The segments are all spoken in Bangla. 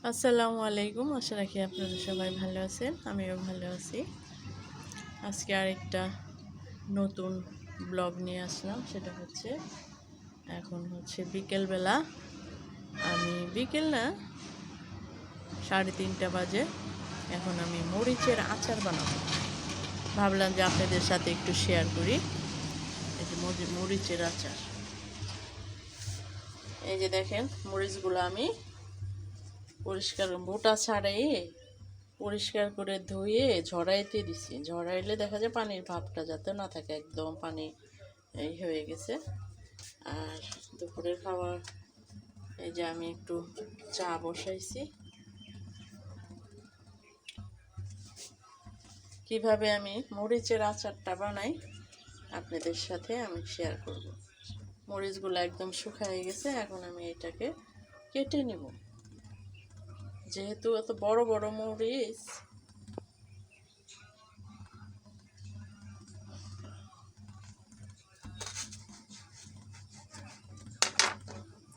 আসসালামু আলাইকুম। আশা রাখি আপনারা সবাই ভালো আছেন, আমিও ভালো আছি। আজকে আরেকটা নতুন ব্লগ নিয়ে আসলাম। সেটা হচ্ছে এখন হচ্ছে বিকেলবেলা, আমি বিকেল না 3:30 বাজে। এখন আমি মরিচের আচার বানাবো, ভাবলাম যে আপনাদের সাথে একটু শেয়ার করি। এই যে মরিচের আচার, এই যে দেখেন মরিচগুলো আমি পরিষ্কার বোটা ছাড়াই পরিষ্কার করে ধুয়ে ঝরাইতে দিছি। ঝরাইলে দেখা যায় পানির ভাবটা যাতে না থাকে, একদম পানি এই হয়ে গেছে। আর দুপুরের খাবার, এই যে আমি একটু চা বসাইছি। কিভাবে আমি মরিচের আচারটা বানাই আপনাদের সাথে আমি শেয়ার করব। মরিচগুলো একদম শুকিয়ে গেছে, এখন আমি এটাকে কেটে নিব। যেহেতু এত বড় বড় মরিচ,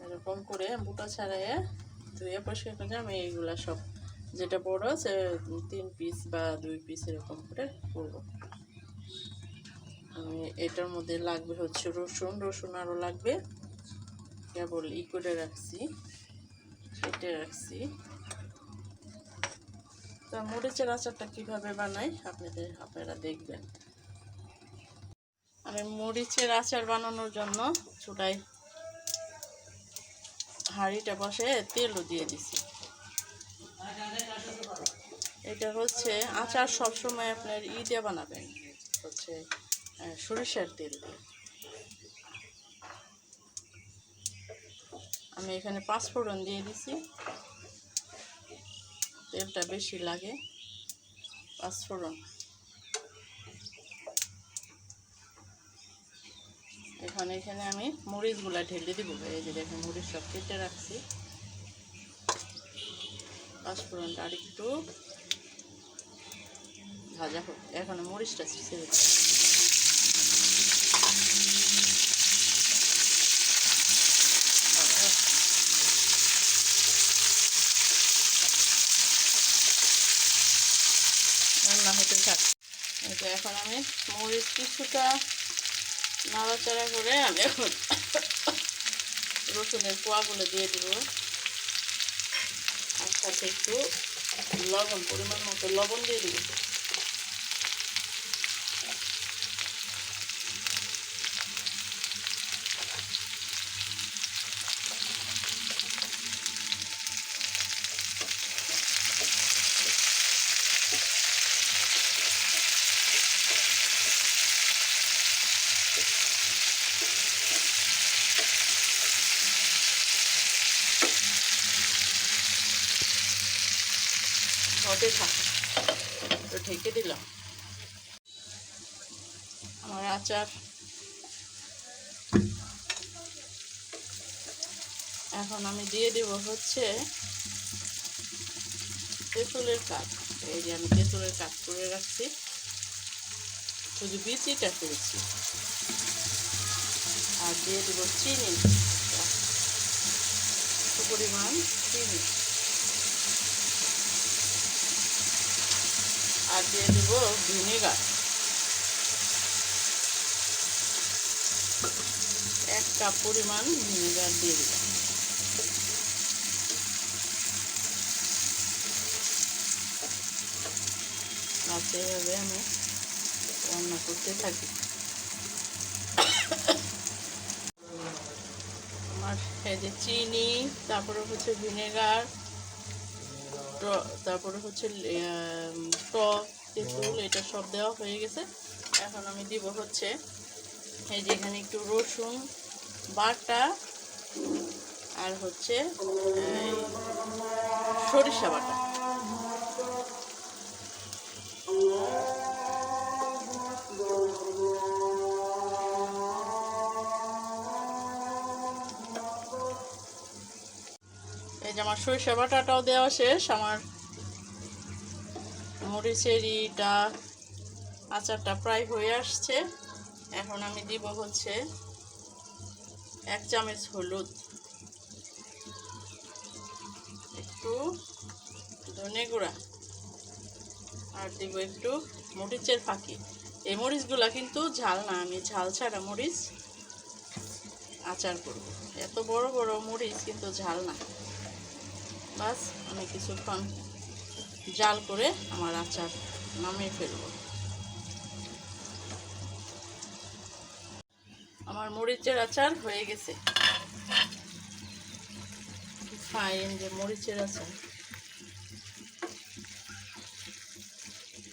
এরকম করে বুটা ছাড়াইয়ে ধুয়ে পরিষ্কার করে আমি এইগুলা সব, যেটা বড় আছে 3 পিস বা 2 পিস এরকম করে করবো। আমি এটার মধ্যে লাগবে হচ্ছে রসুন আরও লাগবে, কেবল করে রাখছি, কেটে রাখছি। তো মরিচের আচারটা কীভাবে বানাই আপনারা দেখবেন। আমি মরিচের আচার বানানোর জন্য চুলায় হাঁড়িটা বসে তেলও দিয়ে দিছি। এটা হচ্ছে আচার সবসময় আপনার দিয়ে বানাবেন, হচ্ছে সরিষার তেল দিয়ে। আমি এখানে 5 ফোড়ন দিয়ে দিছি, তেলটা বেশি লাগে। 5 ফোড়ন, এখানে আমি মরিচগুলা ঢেলে দিব। এই যে দেখেন মরিচ সব কেটে রাখছি। 5 ফোড়নটা আর একটু ভাজা হোক, এখন মরিচটা ছেড়ে দিই। রান্না হতে থাক। এখন আমি মরিচ কিছুটা নাড়াচাড়া করে আমি এখন রসুনের কোয়াগুলো দিয়ে দিব, আর সাথে একটু লবণ, পরিমাণ মতো লবণ দিয়ে দিব। হতে থাক, তো ঢেকে দিলাম। আমার আচার এখন আমি দিয়ে দেব হচ্ছে তেঁতুলের কাঠ। এই যে আমি তেঁতুলের কাঠ করে রাখছি, শুধু বিচিটা করেছি। আর দিয়ে দেব চিনি, পরিমাণ চিনি। আর দিয়ে দেব ভিনেগার, 1 কাপ পরিমাণ ভিনেগার দিয়ে দেব। আচ্ছা, এভাবে আমি রান্না করতে থাকি। আমার এই যে চিনি, তারপরে হচ্ছে ভিনেগার, তারপরে হচ্ছে টক, তেঁতুল, এটা সব দেওয়া হয়ে গেছে। এখন আমি দিব হচ্ছে এই যে এখানে একটু রসুন বাটা, আর হচ্ছে সরিষা বাটা। এই যে আমার সরিষা বাটাটাও দেওয়া শেষ। আমার মরিচের আচারটা প্রায় হয়ে আসছে। এখন আমি দিব হচ্ছে 1 চামচ হলুদ, একটু ধনে গুঁড়া, আর দিব একটু মরিচের ফাঁকি। এই মরিচগুলা কিন্তু ঝাল না, আমি ঝাল ছাড়া মরিচ আচার করব। এত বড় বড় মরিচ কিন্তু ঝাল না। বাস আমি কিছুক্ষণ জাল করে আমার আচার নামিয়ে ফেলব। আমার মরিচের আচার হয়ে গেছে, ফাইন যে মরিচের আচার।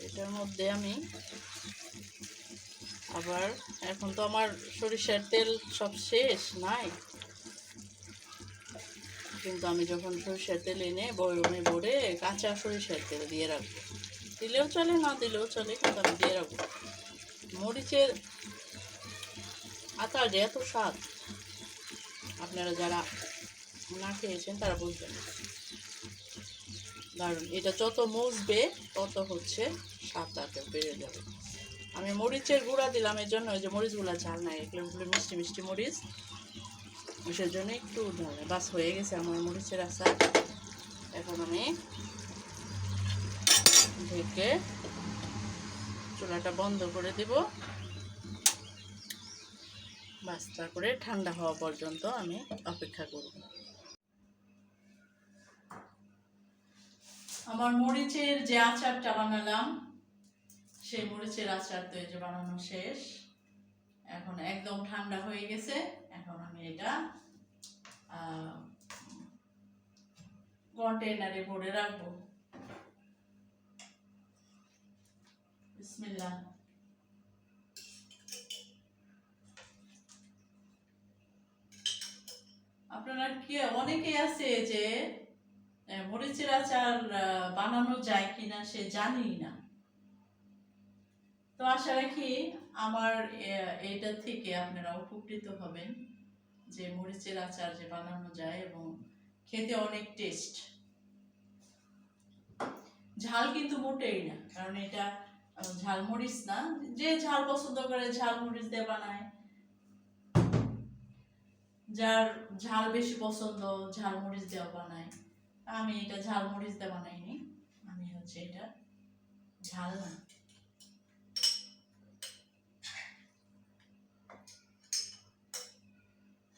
এটার মধ্যে আমি আবার, এখন তো আমার সরিষার তেল সব শেষ নাই, কিন্তু আমি যখন সরিষার তেল এনে বয়মে ভরে কাঁচা সরিষার তেল দিয়ে রাখবো। দিলেও চলে, না দিলেও চলে, কিন্তু আমি দিয়ে রাখবো। মরিচের আচার যে এত স্বাদ, আপনারা যারা না খেয়েছেন তারা বুঝবেন। কারণ এটা যত মুছবে তত হচ্ছে স্বাদটা বেড়ে যাবে। আমি মরিচের গুঁড়া দিলাম এর জন্য, ওই যে মরিচগুলা ঝাল নাই, এগুলো মিষ্টি মিষ্টি মরিচ, সেজন্য একটু ঝাল। বাস হয়ে গেছে আমার মরিচের আচার। এখন আমি ঢেকে চুলাটা বন্ধ করে দিব। বাস তারপরে ঠান্ডা হওয়া পর্যন্ত আমি অপেক্ষা করব। আমার মরিচের যে আচারটা বানালাম, সেই মরিচের আচার তো এই যে বানানো শেষ। এখন একদম ঠান্ডা হয়ে গেছে। এখন আমি এটা কন্টেনারে ভরে রাখবো। বিসমিল্লাহ। আপনারা কি অনেকেই আছে যে মরিচের আচার বানানো যায় কিনা সে জানি না। তো আশা রাখি আমার এইটা থেকে আপনারা উপকৃত হবেন, যে মরিচের আচার যে বানানো যায় এবং খেতে অনেক টেস্ট। ঝাল কিন্তু মোটেই না, কারণ এটা ঝাল মরিচ না। যে ঝাল পছন্দ করে ঝাল মরিচ দিয়ে বানায়, যার ঝাল বেশি পছন্দ ঝাল মরিচ দিয়ে বানায়। আমি এটা ঝাল মরিচ দিয়ে বানাইনি, আমি হচ্ছে এটা ঝাল না।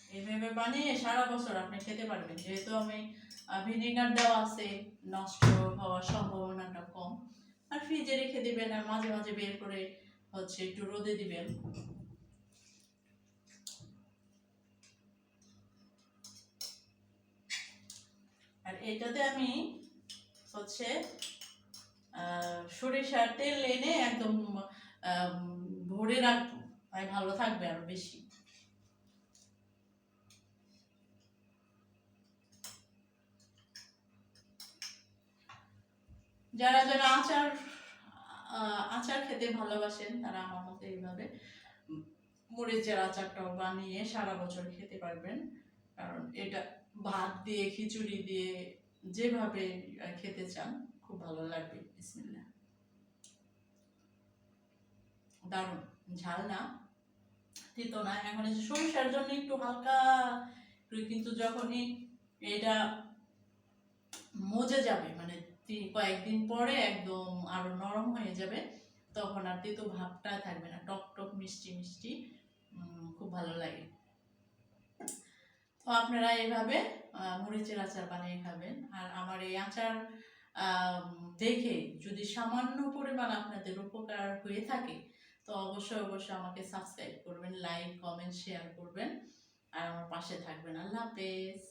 এইভাবে বানিয়ে সারা বছর আপনি খেতে পারবেন, যেহেতু আমি ভিনেগার দেওয়া আছে, নষ্ট হওয়ার সম্ভাবনাটা কম। আর ফ্রিজে রেখে দিবেন, আর মাঝে মাঝে বের করে হচ্ছে একটু রোদে দিবেন। আর এটাতে আমি হচ্ছে সরিষার তেল এনে একদম ভরে রাখবো, তাই ভালো থাকবে আরো বেশি। যারা যারা আচার খেতে ভালোবাসেন তারা আমার মতো এইভাবে মরিচের আচারটাও বানিয়ে সারা বছর খেতে পারবেন। কারণ এটা ভাত দিয়ে, খিচুড়ি দিয়ে, যেভাবে খেতে চান খুব ভালো লাগবে। বিসমিল্লাহ। দারুণ, ঝাল না, তিতো না। এখন এই যে সরিষার জন্য একটু হালকা, কিন্তু যখনই এটা মজে যাবে, মানে কয়েকদিন পরে একদম আরো নরম হয়ে যাবে, তখন আর তেতো ভাবটা থাকবে না, টক টক মিষ্টি মিষ্টি, খুব ভালো লাগে। তো আপনারা এইভাবে মরিচের আচার বানিয়ে খাবেন। আর আমার এই আচার দেখে যদি সামান্য পরিমাণ আপনাদের উপকার হয়ে থাকে, তো অবশ্যই অবশ্যই আমাকে সাবস্ক্রাইব করবেন, লাইক কমেন্ট শেয়ার করবেন, আর আমার পাশে থাকবেন। আল্লাহ হাফেজ।